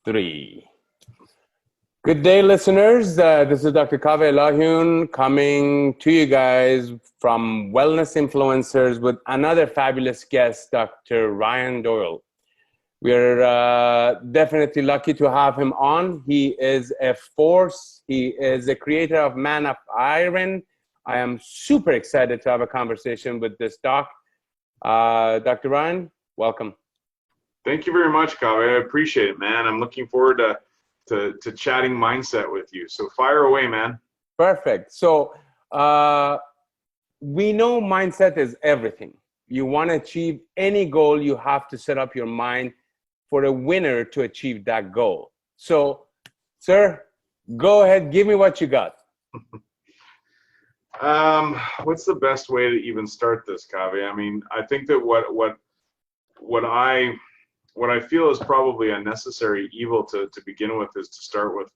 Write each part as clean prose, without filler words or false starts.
Three. Good day, listeners. This is Dr. Kaveh Lahun coming to you guys from Wellness Influencers with another fabulous guest, Dr. Ryan Doyle. We're definitely lucky to have him on. He is a force. He is a creator of Man of Iron. I am super excited to have a conversation with this doc. Dr. Ryan, welcome. Thank you very much, Kaveh. I appreciate it, man. I'm looking forward to chatting mindset with you. So fire away, man. Perfect. So we know mindset is everything. You want to achieve any goal, you have to set up your mind for a winner to achieve that goal. So, sir, go ahead, give me what you got. What's the best way to even start this, Kaveh? I mean, I think that what I feel is probably a necessary evil to begin with is to start with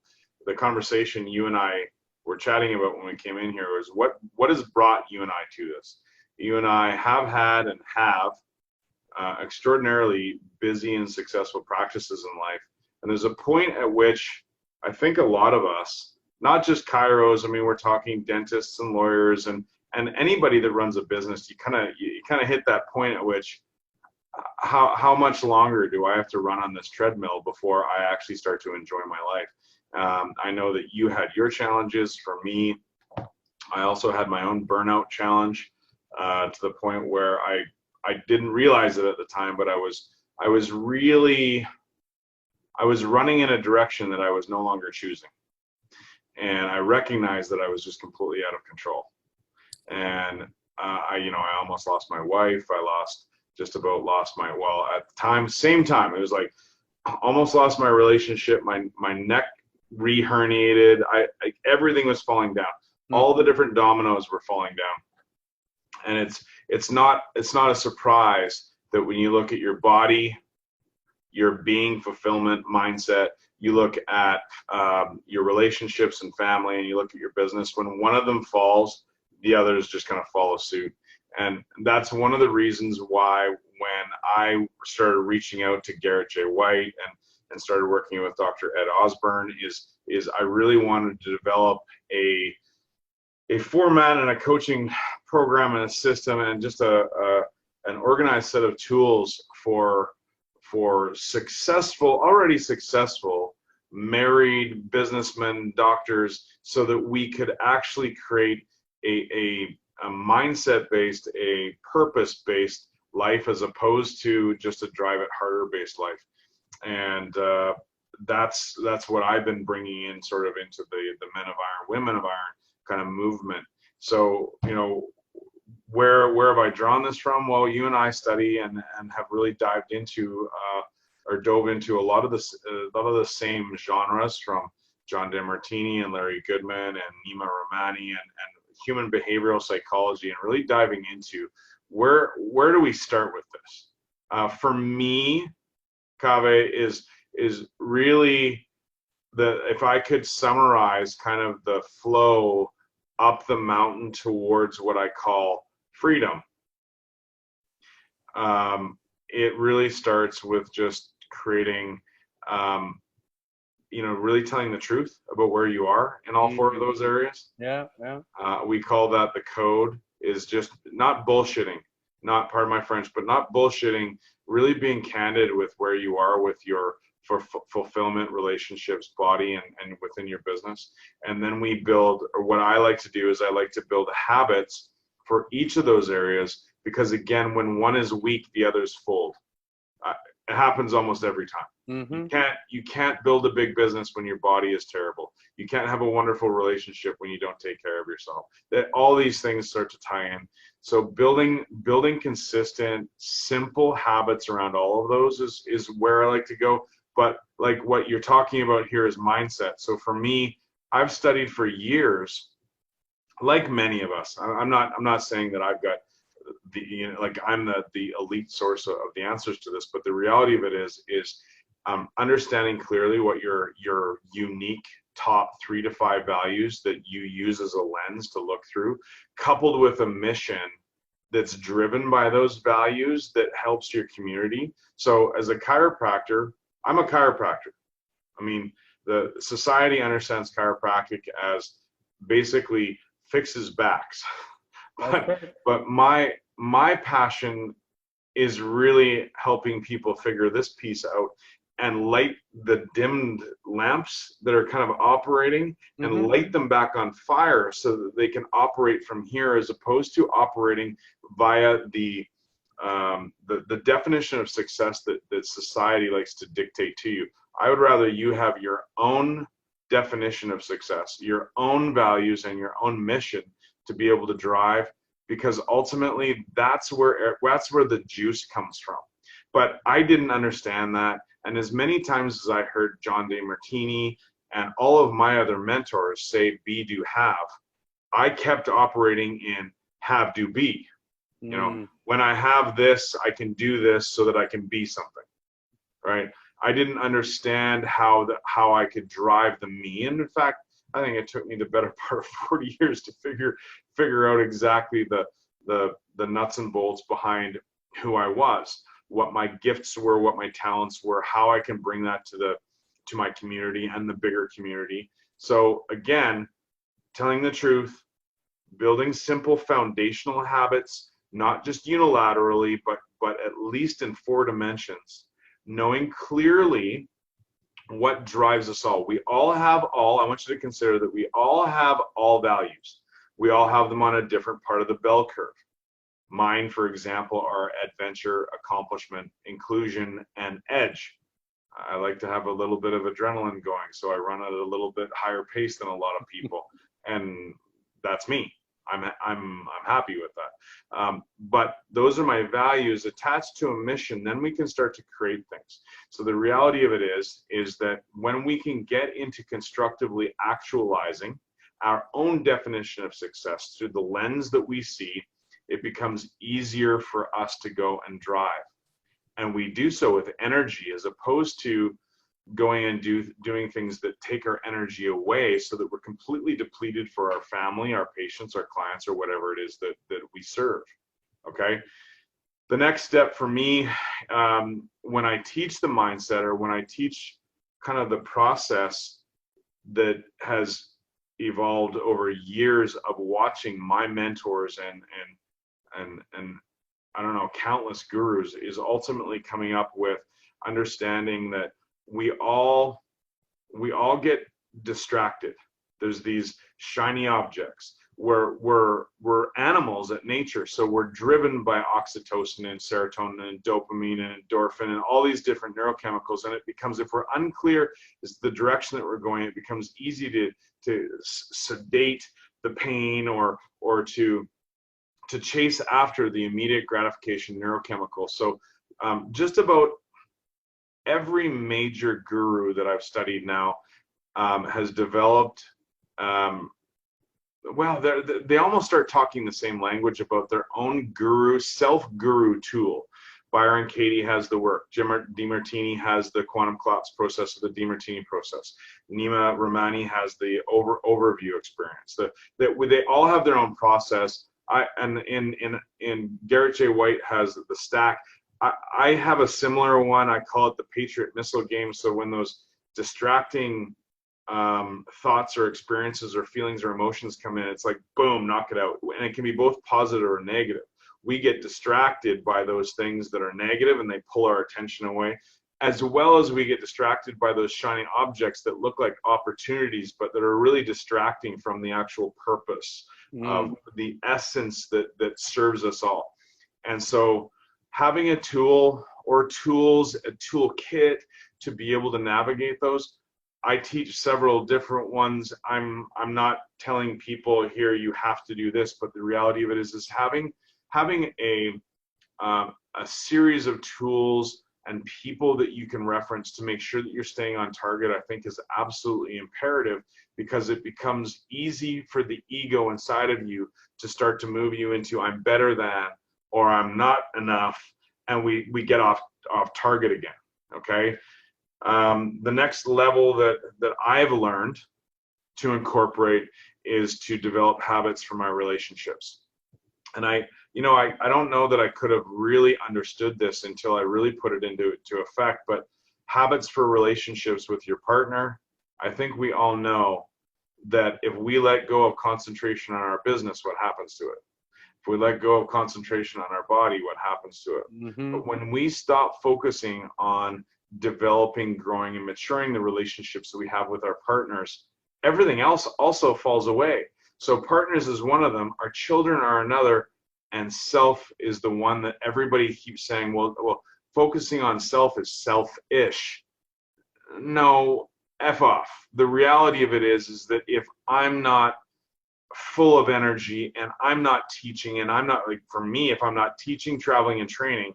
the conversation you and I were chatting about when we came in here, was what has brought you and I to this. You and I have had and have extraordinarily busy and successful practices in life. And there's a point at which I think a lot of us, not just chiros, I mean, we're talking dentists and lawyers and anybody that runs a business, you kind of hit that point at which how much longer do I have to run on this treadmill before I actually start to enjoy my life? I know that you had your challenges. For me, I also had my own burnout challenge to the point where I didn't realize it at the time, but I was running in a direction that I was no longer choosing. And I recognized that I was just completely out of control. And I almost lost my wife. Just about lost my, well, at the time, same time, it was like almost lost my relationship. My neck re-herniated. Everything was falling down. All the different dominoes were falling down. And it's not a surprise that when you look at your body, your being fulfillment mindset, you look at your relationships and family, and you look at your business, when one of them falls, the others just kind of follow suit. And that's one of the reasons why when I started reaching out to Garrett J. White and started working with Dr. Ed Osborne is I really wanted to develop a format and a coaching program and a system and just an organized set of tools for already successful married businessmen, doctors, so that we could actually create a mindset-based, a purpose-based life as opposed to just a drive-it-harder-based life. And that's what I've been bringing in sort of into the Men of Iron, Women of Iron kind of movement. So, where have I drawn this from? Well, you and I study and have really dived into or dove into a lot of the same genres, from John DeMartini and Larry Goodman and Nima Rahmani and human behavioral psychology, and really diving into where do we start with this? For me, Kaveh, is really if I could summarize kind of the flow up the mountain towards what I call freedom. It really starts with just creating, really telling the truth about where you are in all four of those areas. Yeah. We call that the code, is just not bullshitting, not, pardon my French, but not bullshitting, really being candid with where you are with your fulfillment, relationships, body, and within your business. And then we build, or what I like to do is I like to build habits for each of those areas, because again, when one is weak, the others fold. It happens almost every time. You can't build a big business when your body is terrible. You can't have a wonderful relationship when you don't take care of yourself. That all these things start to tie in. So building consistent, simple habits around all of those is where I like to go. But like what you're talking about here is mindset. So for me, I've studied for years, like many of us. I'm not saying that I've got I'm the elite source of the answers to this, but the reality of it is understanding clearly what your unique top 3 to 5 values that you use as a lens to look through, coupled with a mission that's driven by those values that helps your community. So as a chiropractor, I'm a chiropractor. I mean, the society understands chiropractic as basically fixes backs. But my passion is really helping people figure this piece out and light the dimmed lamps that are kind of operating and light them back on fire so that they can operate from here, as opposed to operating via the definition of success that society likes to dictate to you. I would rather you have your own definition of success, your own values and your own mission to be able to drive, because ultimately that's where the juice comes from. But I didn't understand that, and as many times as I heard John DeMartini and all of my other mentors say be, do, have, I kept operating in have, do, be. You know, when I have this, I can do this so that I can be something, right? I didn't understand how I could drive the me. And in fact, I think it took me the better part of 40 years to figure out exactly the nuts and bolts behind who I was, what my gifts were, what my talents were, how I can bring that to my community and the bigger community. So again, telling the truth, building simple foundational habits, not just unilaterally, but at least in 4 dimensions, knowing clearly what drives us all. We all have all, I want you to consider that we all have all values. We all have them on a different part of the bell curve. Mine, for example, are adventure, accomplishment, inclusion, and edge. I like to have a little bit of adrenaline going, so I run at a little bit higher pace than a lot of people, and that's me. I'm happy with that. But those are my values attached to a mission. Then we can start to create things. So the reality of it is that when we can get into constructively actualizing our own definition of success through the lens that we see, it becomes easier for us to go and drive. And we do so with energy, as opposed to going and doing things that take our energy away, so that we're completely depleted for our family, our patients, our clients, or whatever it is that we serve. Okay. The next step for me, when I teach the mindset, or when I teach kind of the process that has evolved over years of watching my mentors and I don't know, countless gurus, is ultimately coming up with understanding that we all get distracted. There's these shiny objects. We're animals at nature, so we're driven by oxytocin and serotonin and dopamine and endorphin and all these different neurochemicals, and it becomes, if we're unclear as the direction that we're going, it becomes easy to sedate the pain or to chase after the immediate gratification neurochemical. So just about every major guru that I've studied now has developed, well, they almost start talking the same language about their own guru, self-guru tool. Byron Katie has the work. DeMartini has the quantum collapse process, or the DeMartini process. Nima Ramani has the overview experience. They all have their own process. And Garrett J. White has the stack. I have a similar one. I call it the Patriot Missile game. So when those distracting thoughts or experiences or feelings or emotions come in, it's like, boom, knock it out. And it can be both positive or negative. We get distracted by those things that are negative, and they pull our attention away, as well as we get distracted by those shining objects that look like opportunities, but that are really distracting from the actual purpose of the essence that serves us all. And so having a tool or tools, a toolkit to be able to navigate those. I teach several different ones. I'm not telling people here you have to do this, but the reality of it is having a series of tools and people that you can reference to make sure that you're staying on target, I think is absolutely imperative, because it becomes easy for the ego inside of you to start to move you into I'm better than, or I'm not enough, and we get off target again. Okay. The next level that I've learned to incorporate is to develop habits for my relationships. And I don't know that I could have really understood this until I really put it into effect, but habits for relationships with your partner. I think we all know that if we let go of concentration on our business, what happens to it? If we let go of concentration on our body, what happens to it? Mm-hmm. But when we stop focusing on developing, growing, and maturing the relationships that we have with our partners, everything else also falls away. So partners is one of them, our children are another, and self is the one that everybody keeps saying, well, focusing on self is selfish. No, F off. The reality of it is that if I'm not full of energy and I'm not teaching, and I'm not, like, for me, if I'm not teaching, traveling, and training,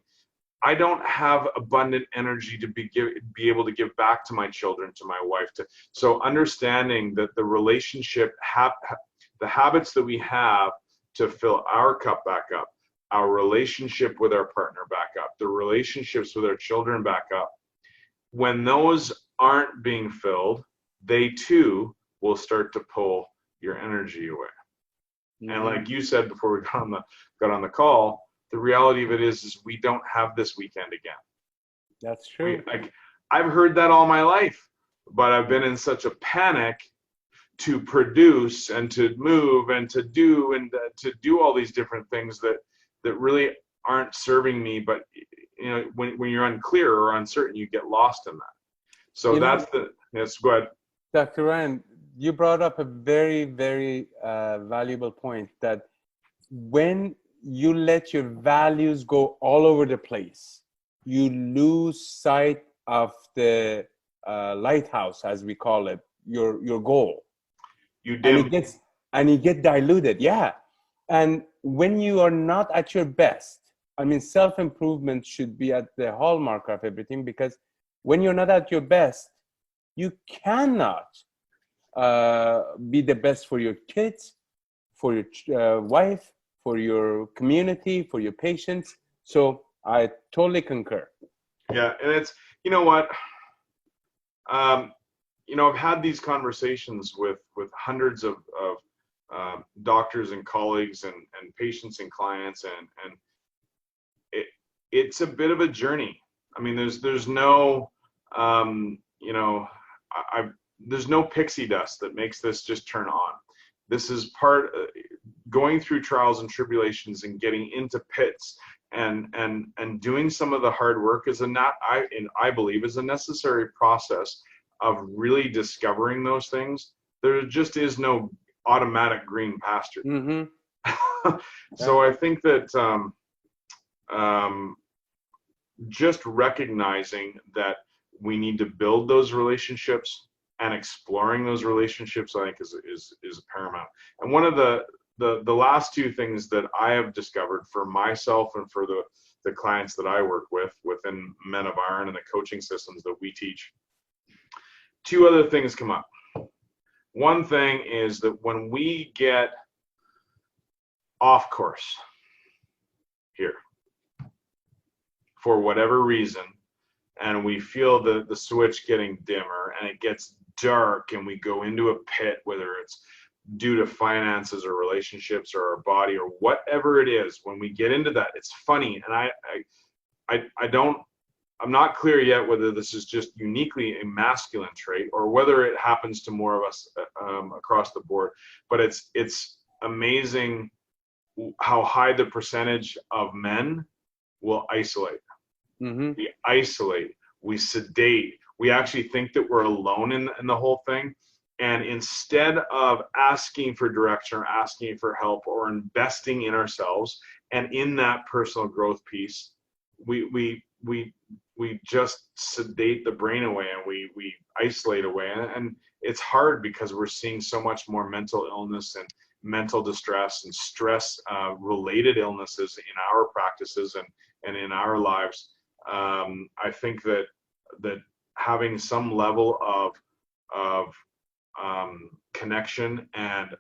I don't have abundant energy to be able to give back to my children, to my wife. So understanding that the relationship, the habits that we have to fill our cup back up, our relationship with our partner back up, the relationships with our children back up, when those aren't being filled, they too will start to pull your energy away. Mm-hmm. And like you said before we got on the call, the reality of it is we don't have this weekend again. That's true. I've heard that all my life, but I've been in such a panic to produce and to move and to do all these different things that really aren't serving me. But you know, when you're unclear or uncertain, you get lost in that. So yes, go ahead. Dr. Ryan, you brought up a very, very valuable point, that when you let your values go all over the place, you lose sight of the lighthouse, as we call it, your goal. You dim. And it gets diluted. Yeah. And when you are not at your best, I mean, self-improvement should be at the hallmark of everything, because when you're not at your best, you cannot be the best for your kids, for your wife, for your community, for your patients. So I totally concur. Yeah, and it's, you know what, you know, I've had these conversations with hundreds of doctors and colleagues and patients and clients, and it's a bit of a journey. I mean, there's no, you know, there's no pixie dust that makes this just turn on. This is going through trials and tribulations and getting into pits and doing some of the hard work I believe is a necessary process of really discovering those things. There just is no automatic green pasture. Mm-hmm. So I think that just recognizing that we need to build those relationships and exploring those relationships, I think is paramount. And one of the last two things that I have discovered for myself and for the clients that I work with within Men of Iron and the coaching systems that we teach, two other things come up. One thing is that when we get off course here for whatever reason, and we feel the switch getting dimmer and it gets dark and we go into a pit, whether it's due to finances or relationships or our body or whatever it is, when we get into that, it's funny. And I'm not clear yet whether this is just uniquely a masculine trait or whether it happens to more of us across the board, but it's amazing how high the percentage of men will isolate. Mm-hmm. We isolate, we sedate, we actually think that we're alone in the whole thing. And instead of asking for direction or asking for help or investing in ourselves and in that personal growth piece, we just sedate the brain away and we isolate away. And it's hard because we're seeing so much more mental illness and mental distress and stress related illnesses in our practices and in our lives. I think that having some level of connection and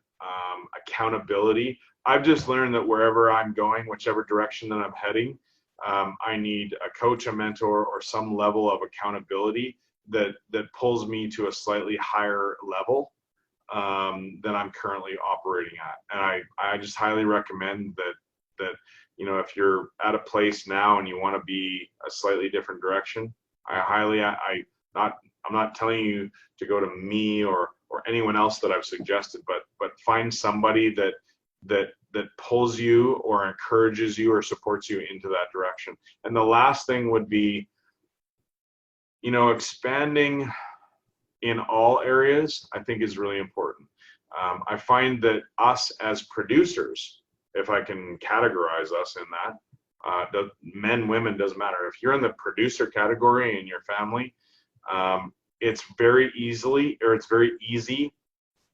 accountability. I've just learned that wherever I'm going, whichever direction that I'm heading, I need a coach, a mentor, or some level of accountability that pulls me to a slightly higher level than I'm currently operating at. And I just highly recommend that you know, if you're at a place now and you want to be a slightly different direction, I'm not telling you to go to me or anyone else that I've suggested, but find somebody that pulls you or encourages you or supports you into that direction. And the last thing would be, expanding in all areas, I think is really important. I find that us as producers, if I can categorize us in that, men, women, doesn't matter. If you're in the producer category in your family, it's very easy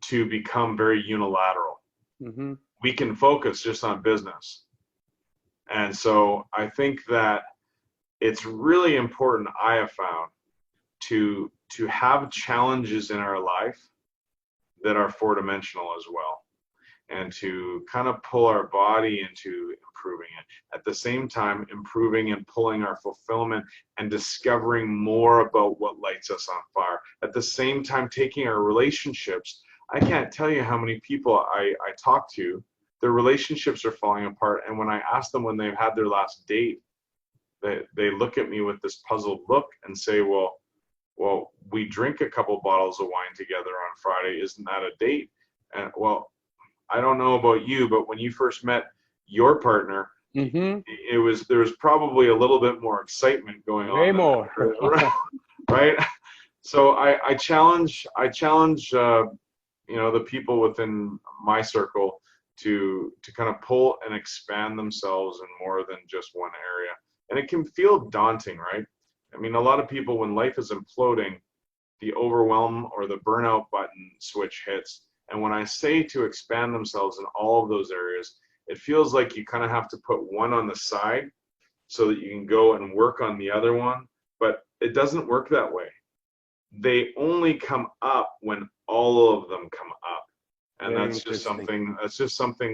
to become very unilateral. Mm-hmm. We can focus just on business. And so I think that it's really important, I have found, to have challenges in our life that are four-dimensional as well, and to kind of pull our body into improving it. At the same time, improving and pulling our fulfillment and discovering more about what lights us on fire. At the same time, taking our relationships. I can't tell you how many people I talk to, their relationships are falling apart. And when I ask them when they've had their last date, they look at me with this puzzled look and say, well, we drink a couple bottles of wine together on Friday. Isn't that a date? And well, I don't know about you, but when you first met your partner, Mm-hmm. there was probably a little bit more excitement going on. Way more. Right? So I challenge the people within my circle to kind of pull and expand themselves in more than just one area. And it can feel daunting, right? I mean, a lot of people, when life is imploding, the overwhelm or the burnout button switch hits. And when I say to expand themselves in all of those areas, it feels like you kind of have to put one on the side so that you can go and work on the other one. But it doesn't work that way. They only come up when all of them come up. And that's just something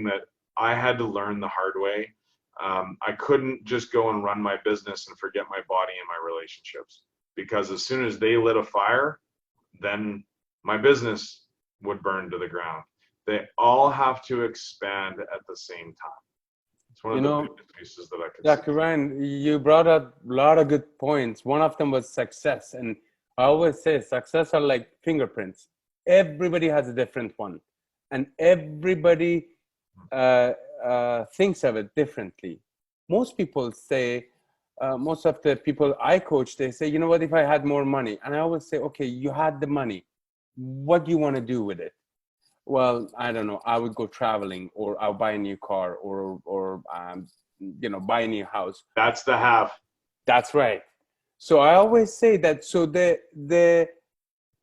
that I had to learn the hard way. I couldn't just go and run my business and forget my body and my relationships, because as soon as they lit a fire, then my business would burn to the ground. They all have to expand at the same time. It's one of the biggest pieces that I could Dr. Ryan, you brought up a lot of good points. One of them was success. And I always say success are like fingerprints. Everybody has a different one. And everybody thinks of it differently. Most people say, most of the people I coach, they say, you know what, if I had more money. And I always say, okay, you had the money. What do you want to do with it? Well, I don't know. I would go traveling, or I'll buy a new car, or buy a new house. That's the have. That's right. So I always say that. So the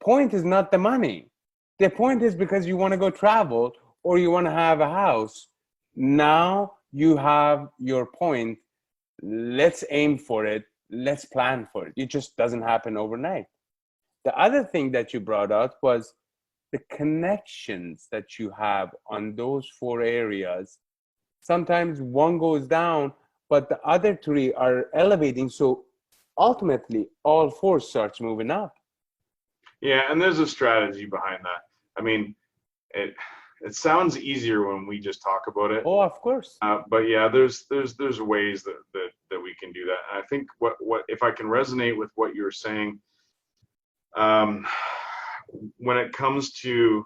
point is not the money. The point is because you want to go travel or you want to have a house. Now you have your point. Let's aim for it. Let's plan for it. It just doesn't happen overnight. The other thing that you brought out was the connections that you have on those four areas. Sometimes one goes down, but the other three are elevating. So ultimately, all four starts moving up. Yeah, and there's a strategy behind that. I mean, it sounds easier when we just talk about it. Oh, of course. But yeah, there's ways that we can do that. And I think what if I can resonate with what you're saying, when it comes to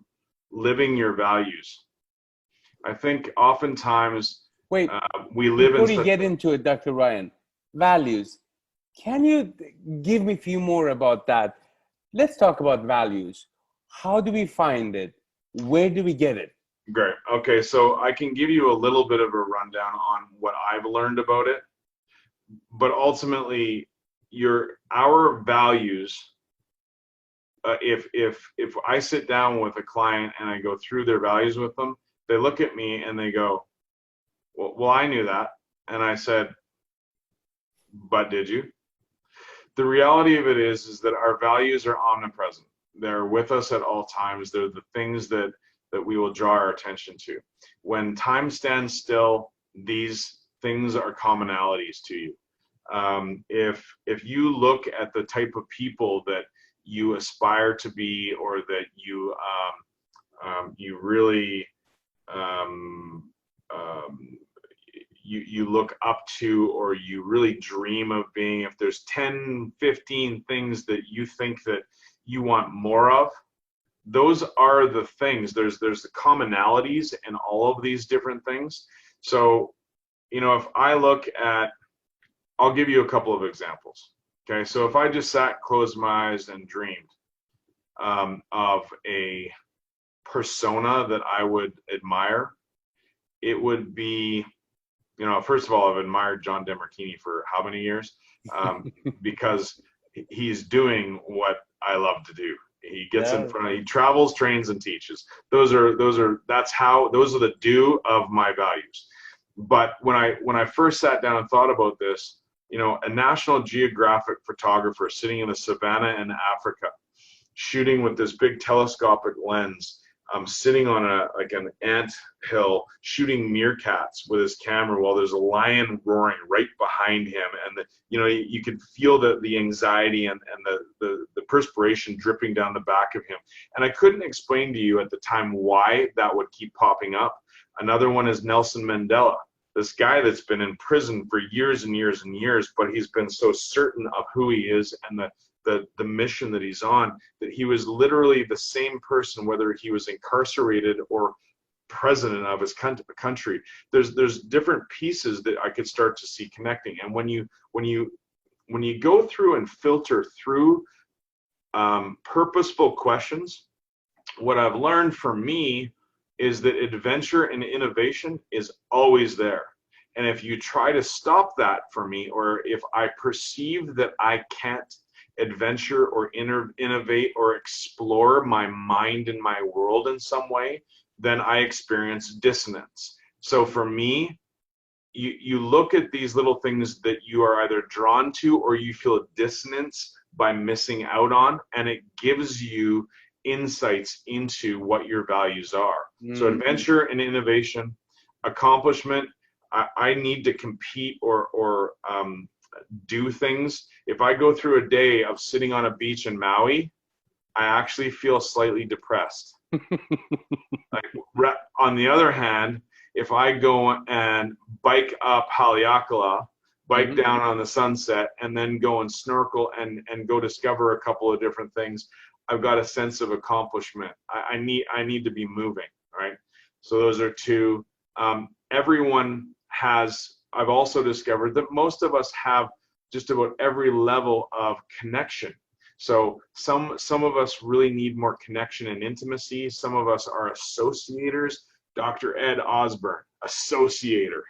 living your values, I think oftentimes we live before you get into it, Dr. Ryan, values. Can you give me a few more about that? Let's talk about values. How do we find it? Where do we get it? Great. Okay, so I can give you a little bit of a rundown on what I've learned about it, but ultimately, our values. If I sit down with a client and I go through their values with them, they look at me and they go, well, I knew that. And I said, but did you? The reality of it is that our values are omnipresent. They're with us at all times. They're the things that we will draw our attention to. When time stands still, these things are commonalities to you. If you look at the type of people that you aspire to be, or that you really you look up to, or you really dream of being. If there's 10, 15 things that you think that you want more of, those are the things. There's the commonalities in all of these different things. So, if I look at, I'll give you a couple of examples. Okay, so if I just sat, closed my eyes, and dreamed of a persona that I would admire, it would be, first of all, I've admired John DeMartini for how many years? Because he's doing what I love to do. He gets in front of, he travels, trains, and teaches. Those are the do of my values. But when I first sat down and thought about this, a National Geographic photographer sitting in the savannah in Africa, shooting with this big telescopic lens, sitting on an ant hill, shooting meerkats with his camera while there's a lion roaring right behind him, and you could feel the anxiety and the perspiration dripping down the back of him. And I couldn't explain to you at the time why that would keep popping up. Another one is Nelson Mandela, this guy that's been in prison for years and years and years, but he's been so certain of who he is and the mission that he's on, that he was literally the same person whether he was incarcerated or president of his country. There's different pieces that I could start to see connecting. And when you go through and filter through purposeful questions, what I've learned for me is that adventure and innovation is always there. And if you try to stop that for me, or if I perceive that I can't adventure or innovate or explore my mind and my world in some way, then I experience dissonance. So for me, you look at these little things that you are either drawn to or you feel a dissonance by missing out on, and it gives you insights into what your values are. So adventure and innovation, accomplishment, I need to compete or do things. If I go through a day of sitting on a beach in Maui, I actually feel slightly depressed. On the other hand, if I go and bike up Haleakala, bike down on the sunset, and then go and snorkel and go discover a couple of different things, I've got a sense of accomplishment. I need to be moving, right? So those are two. Everyone has, I've also discovered that most of us have just about every level of connection. So some of us really need more connection and intimacy. Some of us are associators. Dr. Ed Osborne, associator,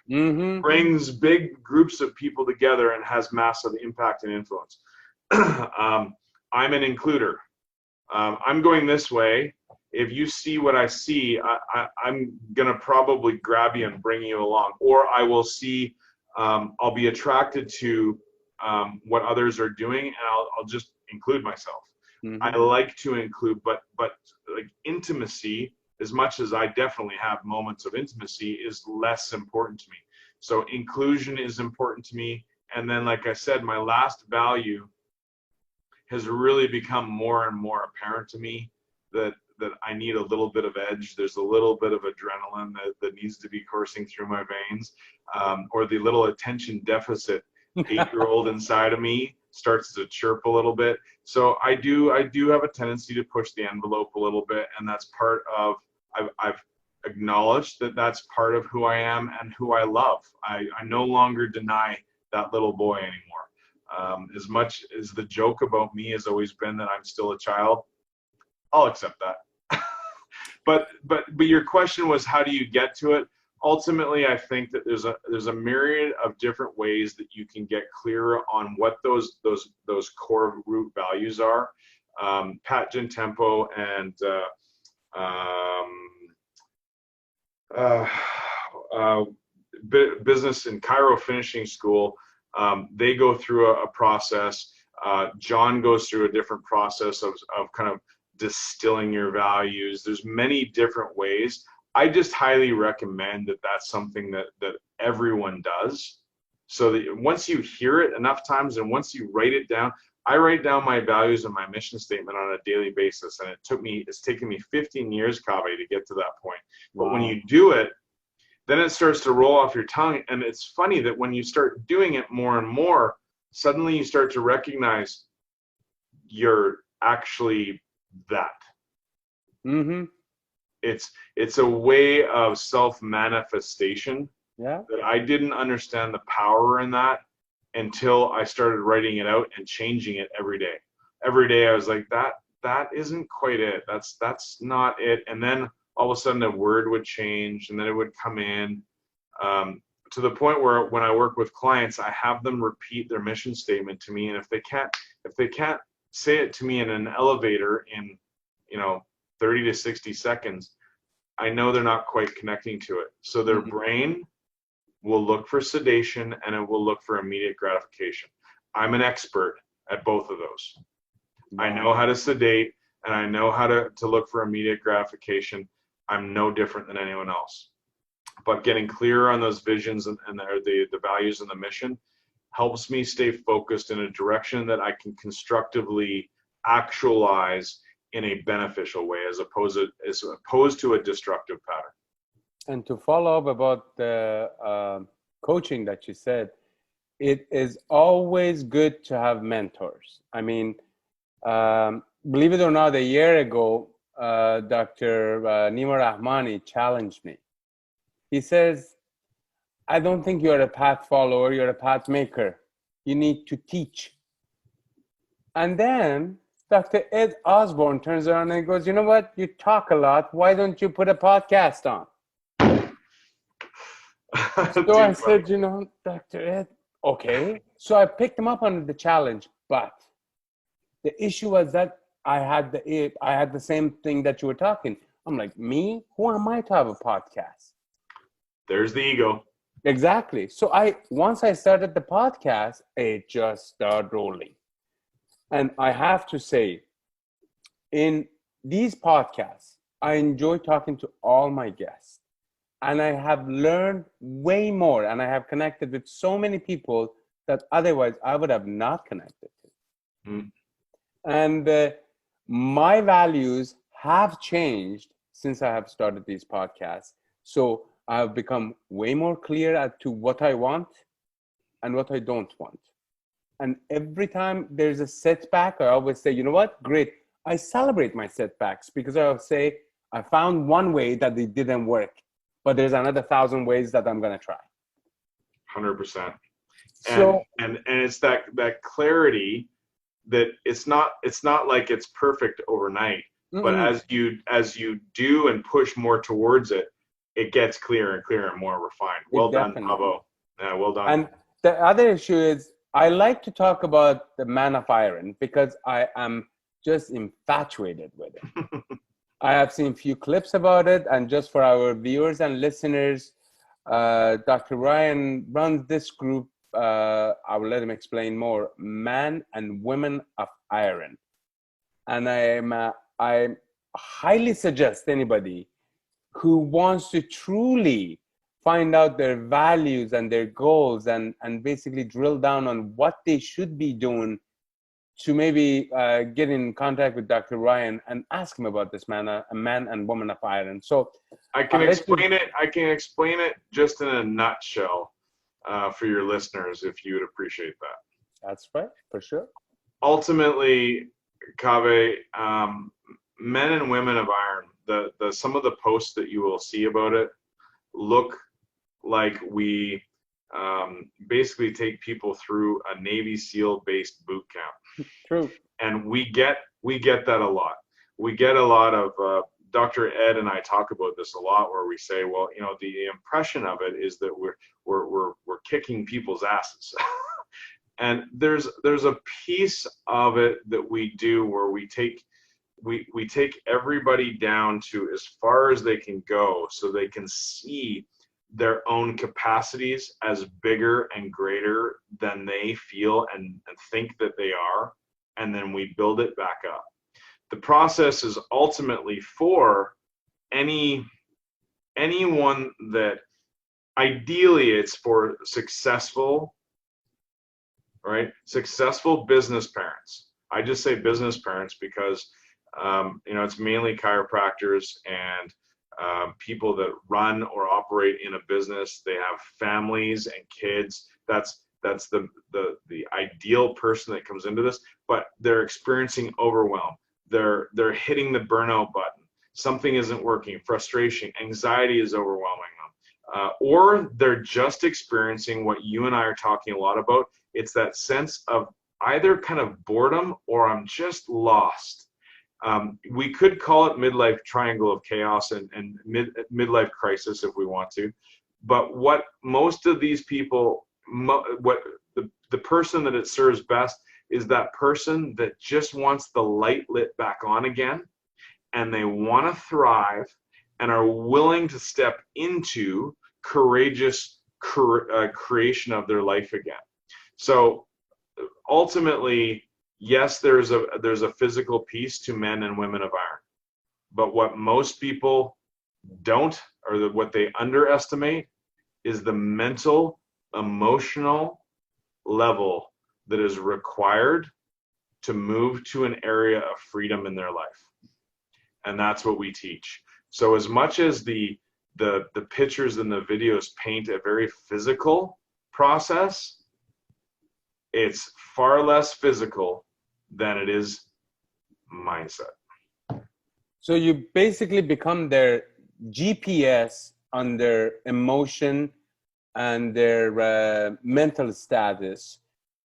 brings big groups of people together and has massive impact and influence. I'm an includer. I'm going this way. If you see what I see, I'm going to probably grab you and bring you along. Or I will see, I'll be attracted to what others are doing, and I'll just include myself. I like to include, but like intimacy, as much as I definitely have moments of intimacy, is less important to me. So inclusion is important to me. And then, like I said, my last value has really become more and more apparent to me, that I need a little bit of edge. There's a little bit of adrenaline that needs to be coursing through my veins, or the little attention deficit 8-year-old inside of me starts to chirp a little bit. So I do have a tendency to push the envelope a little bit, and that's part of, I've acknowledged that that's part of who I am and who I love. I no longer deny that little boy anymore. As much as the joke about me has always been that I'm still a child, I'll accept that. but your question was, how do you get to it? Ultimately, I think that there's a myriad of different ways that you can get clearer on what those core root values are. Pat Gentempo and business in Cairo finishing school, they go through a process. John goes through a different process of kind of distilling your values. There's many different ways. I just highly recommend that that's something that everyone does, so that once you hear it enough times and once you write it down. I write down my values and my mission statement on a daily basis, and it's taken me 15 years, Kaveh, to get to that point. But when you do it, then it starts to roll off your tongue. And it's funny that when you start doing it more and more, suddenly you start to recognize you're actually that. Mm-hmm. It's a way of self-manifestation Yeah. that I didn't understand the power in that until I started writing it out and changing it every day. Every day I was like, that isn't quite it. That's not it. And then all of a sudden a word would change, and then it would come in, to the point where when I work with clients, I have them repeat their mission statement to me. And if they can't say it to me in an elevator in, 30 to 60 seconds, I know they're not quite connecting to it. So their Mm-hmm. brain will look for sedation and it will look for immediate gratification. I'm an expert at both of those. Wow. I know how to sedate and I know how to look for immediate gratification. I'm no different than anyone else. But getting clear on those visions and the values and the mission helps me stay focused in a direction that I can constructively actualize in a beneficial way, as opposed to a destructive pattern. And to follow up about the coaching that you said, it is always good to have mentors. I mean, believe it or not, a year ago, Dr. Nima Rahmani challenged me. He says, I don't think you're a path follower, you're a path maker. You need to teach. And then Dr. Ed Osborne turns around and goes, you know what? You talk a lot. Why don't you put a podcast on? So I said, Dr. Ed, okay. So I picked him up on the challenge, but the issue was that I had the same thing that you were talking. I'm like, me? Who am I to have a podcast? There's the ego. Exactly. So once I started the podcast, it just started rolling. And I have to say, in these podcasts, I enjoy talking to all my guests. And I have learned way more, and I have connected with so many people that otherwise I would have not connected to. Mm. And my values have changed since I have started these podcasts. So I have become way more clear as to what I want and what I don't want. And every time there's a setback, I always say, you know what? Great. I celebrate my setbacks because I will say, I found one way that it didn't work, but there's another 1,000 ways that I'm going to try. 100%. So, and it's that clarity that it's not like it's perfect overnight, but as you do and push more towards it, it gets clearer and clearer and more refined. Well done, Bravo. Yeah, well done. And the other issue is I like to talk about the man of iron because I am just infatuated with it. I have seen few clips about it, and just for our viewers and listeners, Dr. Ryan runs this group. I will let him explain more. Man and Women of Iron, and I highly suggest anybody who wants to truly find out their values and their goals and basically drill down on what they should be doing to maybe get in contact with Dr. Ryan and ask him about this man and woman of iron. So I can explain it just in a nutshell for your listeners, if you would appreciate that. That's right, for sure. Ultimately, Kaveh, men and women of iron, the some of the posts that you will see about it look like we basically take people through a Navy SEAL based boot camp. True. And we get that a lot. We get a lot of Dr. Ed and I talk about this a lot, where we say, well, the impression of it is that we're kicking people's asses. And there's a piece of it that we do where we take everybody down to as far as they can go, so they can see their own capacities as bigger and greater than they feel and think that they are, and then we build it back up. The process is ultimately for anyone that, ideally it's for successful business parents. I just say business parents because it's mainly chiropractors and people that run or operate in a business. They have families and kids. That's the ideal person that comes into this, but they're experiencing overwhelm. They're hitting the burnout button. Something isn't working. Frustration, anxiety is overwhelming them, or they're just experiencing what you and I are talking a lot about. It's that sense of either kind of boredom or I'm just lost. We could call it midlife triangle of chaos and midlife crisis if we want to. But what most of these people, what the person that it serves best is that person that just wants the light lit back on again, and they want to thrive and are willing to step into courageous creation of their life again. So ultimately, yes, there's a physical piece to men and women of iron, but what most people don't, or what they underestimate, is the mental, emotional level that is required to move to an area of freedom in their life. And that's what we teach. So as much as the pictures and the videos paint a very physical process, it's far less physical than it is mindset. So you basically become their GPS on their emotion and their mental status.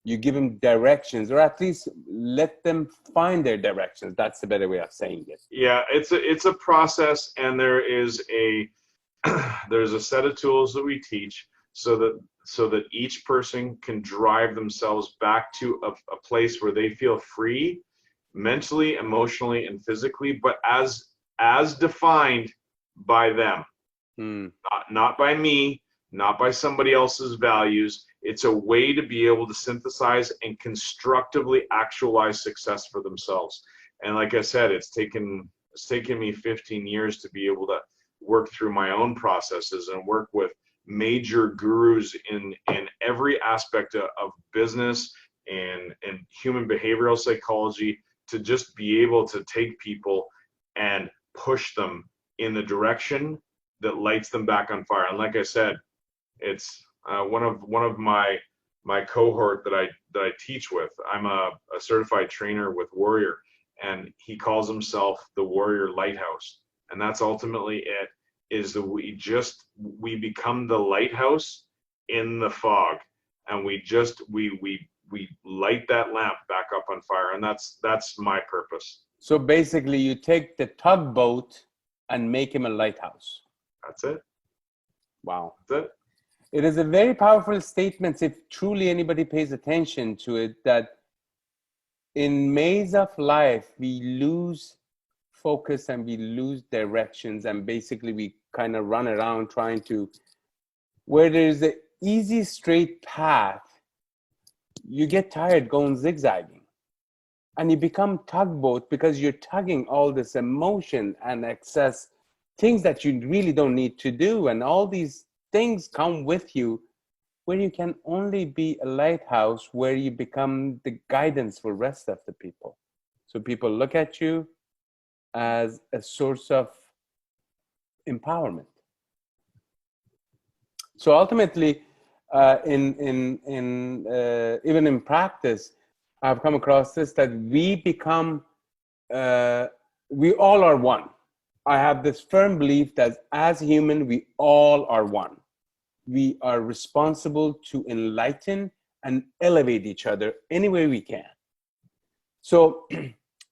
You give them directions, or at least let them find their directions. That's the better way of saying it. Yeah, it's a process, and there's a set of tools that we teach so that each person can drive themselves back to a place where they feel free mentally, emotionally, and physically, but as defined by them. Not by me, not by somebody else's values. It's a way to be able to synthesize and constructively actualize success for themselves. And like I said, it's taken me 15 years to be able to work through my own processes and work with major gurus in every aspect of business and human behavioral psychology, to just be able to take people and push them in the direction that lights them back on fire. And like I said, it's one of my cohort that I teach with. I'm a certified trainer with Warrior, and he calls himself the Warrior Lighthouse. And that's ultimately it, is that we become the lighthouse in the fog, and we light that lamp back up on fire. And that's my purpose. So basically you take the tugboat and make him a lighthouse. That's it. Wow. That's it. It is a very powerful statement, if truly anybody pays attention to it, that in maze of life, we lose focus and we lose directions, and basically we kind of run around trying to, where there's an easy straight path, you get tired going zigzagging, and you become tugboat because you're tugging all this emotion and excess things that you really don't need to do, and all these things come with you, where you can only be a lighthouse, where you become the guidance for rest of the people. So people look at you as a source of empowerment. So ultimately, even in practice, I've come across this, that we become, we all are one. I have this firm belief that as human, we all are one. We are responsible to enlighten and elevate each other any way we can. So,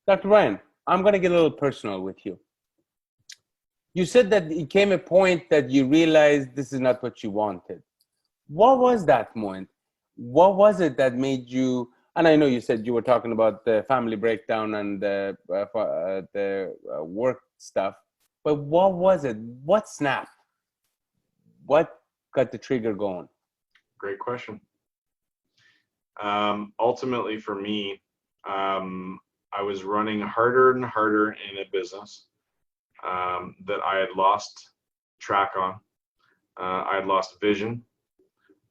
Dr. Ryan, I'm going to get a little personal with you. You said that it came a point that you realized this is not what you wanted. What was that moment? What was it that made you, and I know you said you were talking about the family breakdown and the work stuff, but what was it? What snapped? What got the trigger going? Great question. Ultimately for me, I was running harder and harder in a business that I had lost track on. I had lost vision.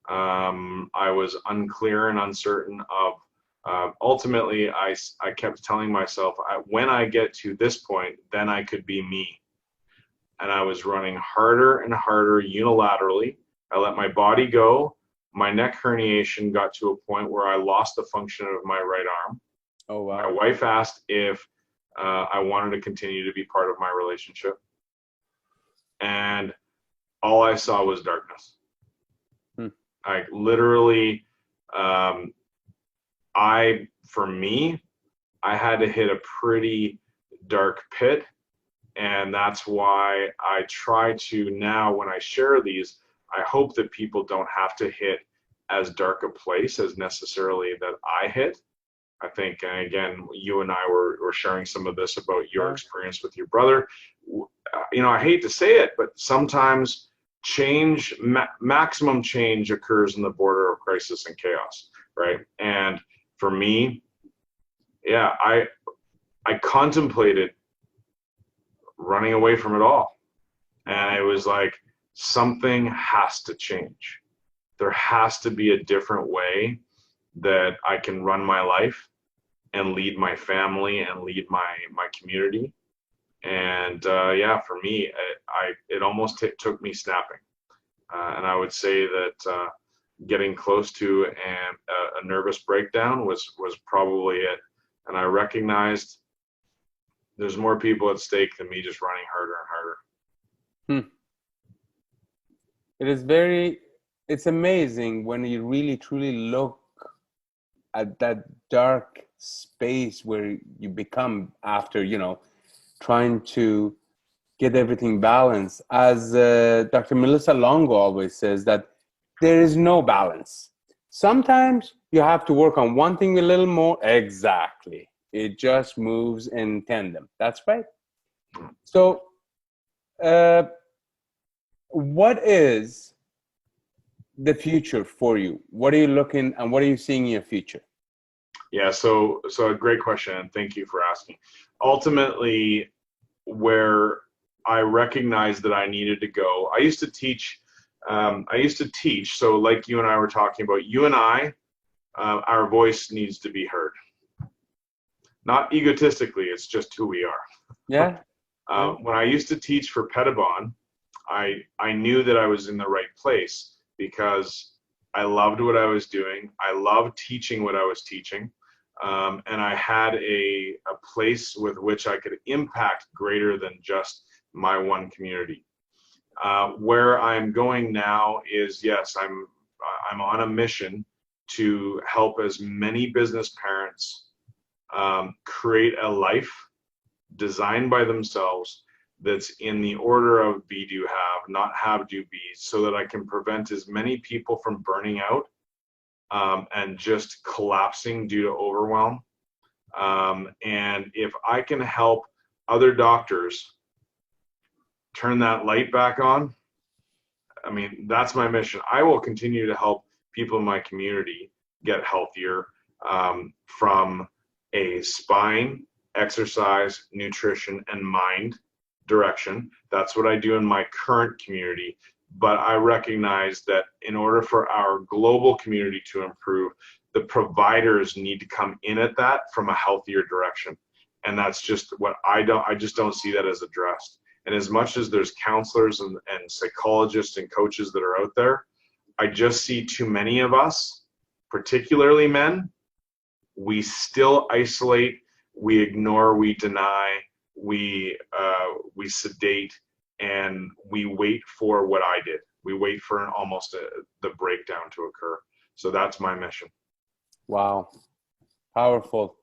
I was unclear and uncertain of, ultimately I kept telling myself, when I get to this point, then I could be me. and I was running harder and harder unilaterally. I let my body go. My neck herniation got to a point where I lost the function of my right arm. Oh, wow. My wife asked if I wanted to continue to be part of my relationship. And all I saw was darkness. Like literally, for me, I had to hit a pretty dark pit. And that's why I try to now, when I share these, I hope that people don't have to hit as dark a place as necessarily that I hit. I think, and again, you and I were sharing some of this about your experience with your brother. You know, I hate to say it, but sometimes change, maximum change occurs in the border of crisis and chaos, right? And for me, yeah, I contemplated running away from it all. And it was like, something has to change. There has to be a different way that I can run my life and lead my family and lead my community. And yeah, for me, it almost took me snapping. And I would say that getting close to a nervous breakdown was probably it. And I recognized there's more people at stake than me just running harder and harder. It's amazing when you really truly look at that dark space where you become after, trying to get everything balanced. As Dr. Melissa Longo always says, that there is no balance. Sometimes you have to work on one thing a little more. Exactly. It just moves in tandem. That's right. So what is the future for you? What are you looking and what are you seeing in your future? Yeah, so a great question, and thank you for asking. Ultimately, where I recognized that I needed to go, I used to teach. So like you and I were talking about, you and I, our voice needs to be heard. Not egotistically, it's just who we are. Yeah. When I used to teach for Pettibon, I knew that I was in the right place because I loved what I was doing. I loved teaching what I was teaching. And I had a place with which I could impact greater than just my one community. Where I'm going now is, yes, I'm on a mission to help as many business parents create a life designed by themselves that's in the order of be, do, have, not have, do, be, so that I can prevent as many people from burning out and just collapsing due to overwhelm. And if I can help other doctors turn that light back on, I mean, that's my mission. I will continue to help people in my community get healthier from a spine, exercise, nutrition, and mind direction. That's what I do in my current community. But I recognize that in order for our global community to improve, the providers need to come in at that from a healthier direction. And that's just what I just don't see that as addressed. And as much as there's counselors and psychologists and coaches that are out there, I just see too many of us, particularly men, we still isolate, we ignore, we deny, we sedate, and we wait for what I did. We wait for the breakdown to occur. So that's my mission. Wow, powerful.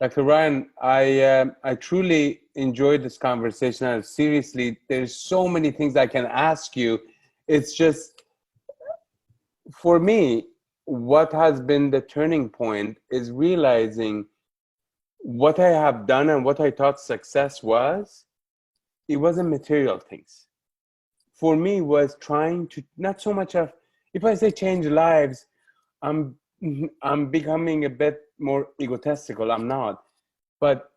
Dr. Ryan, I truly enjoyed this conversation. And seriously, there's so many things I can ask you. It's just, for me, what has been the turning point is realizing what I have done and what I thought success was. It wasn't material things. For me, was trying to, not so much of, if I say change lives, I'm becoming a bit more egotistical. I'm not. But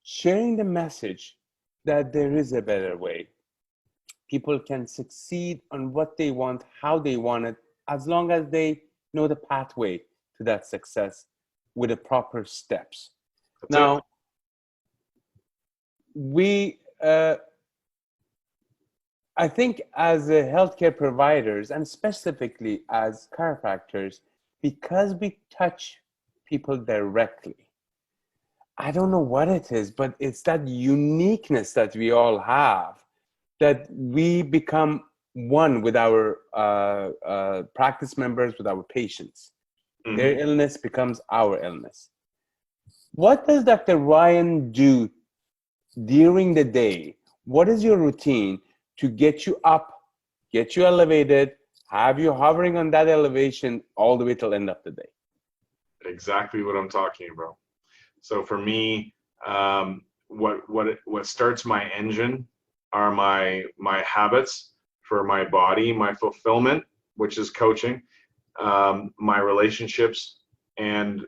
sharing the message that there is a better way. People can succeed on what they want, how they want it, as long as they know the pathway to that success with the proper steps. Now, we I think as healthcare providers and specifically as chiropractors, because we touch people directly, I don't know what it is, but it's that uniqueness that we all have that we become one with our practice members, with our patients. Their illness becomes our illness. What does Dr. Ryan do during the day? What is your routine to get you up, get you elevated, have you hovering on that elevation all the way till end of the day? Exactly what I'm talking about. So for me, what starts my engine are my habits for my body, my fulfillment, which is coaching, my relationships, and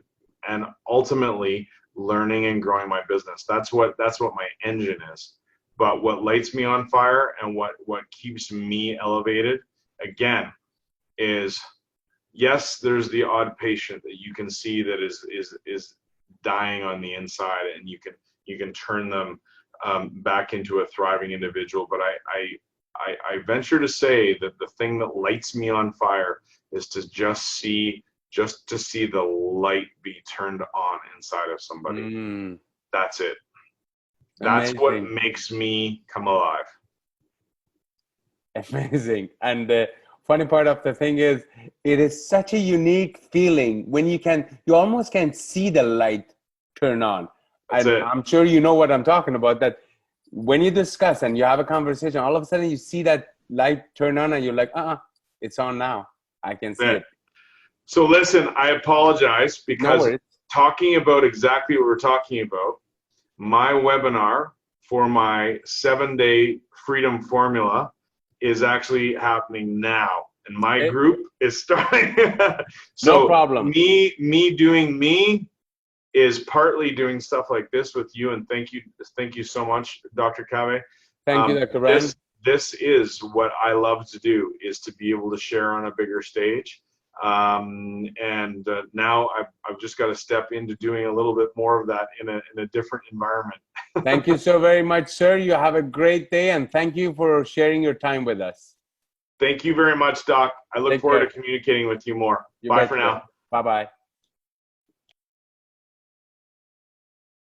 ultimately learning and growing my business. That's what my engine is. But what lights me on fire and what keeps me elevated, again, is, yes, there's the odd patient that you can see that is dying on the inside, and you can turn them back into a thriving individual. But I venture to say that the thing that lights me on fire is to just to see the light be turned on inside of somebody. That's it. That's Amazing. what makes me come alive. Amazing. And the funny part of the thing is, it is such a unique feeling when you almost can see the light turn on. That's it. I'm sure you know what I'm talking about, that when you discuss and you have a conversation, all of a sudden you see that light turn on and you're like, it's on now. I can see it. So listen, I apologize because talking about exactly what we're talking about, my webinar for my 7-day freedom formula is actually happening now, and my group is starting. So no problem. Me doing me is partly doing stuff like this with you, and thank you so much, Dr. Cave. Thank you, Dr. Ryan. This is what I love to do, is to be able to share on a bigger stage. Now I've just got to step into doing a little bit more of that in a different environment. Thank you so very much, sir. You have a great day, and thank you for sharing your time with us. Thank you very much, Doc. I look forward to communicating with you more. Bye for now. Bye-bye.